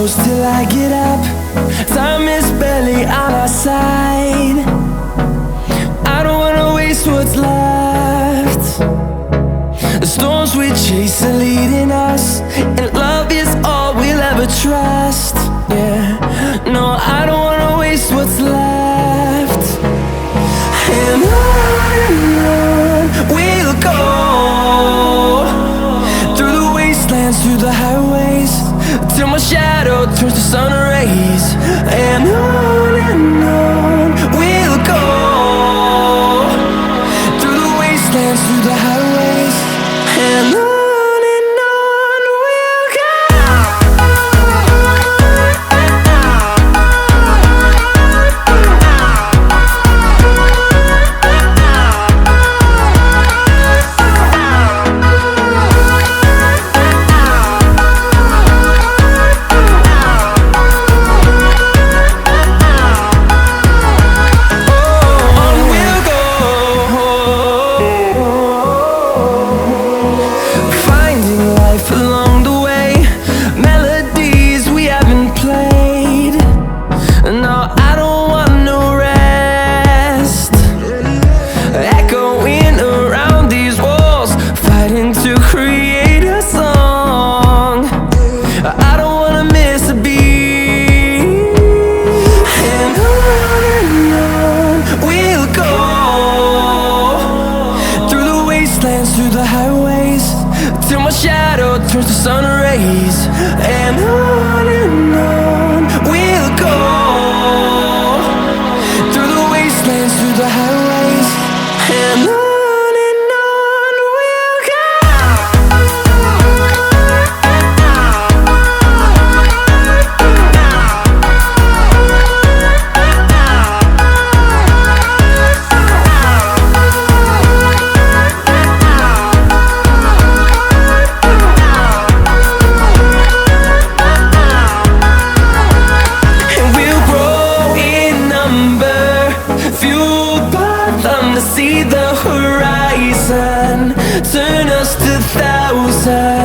close till I get up. Time is barely on our side. I don't wanna waste what's left. The storms we chase are leading us, and love is all we'll ever trust. Yeah, no, I don't wanna waste what's left. And on we'll go, through the wastelands, through the highways, till my shadow turns to sun rays. And on we'll go, through the wastelands, through the highways, and on. Through the highways, till my shadow turns to sun rays. And on we'll go, through the wastelands, through the highways, and on. See the horizon, turn us to thousands.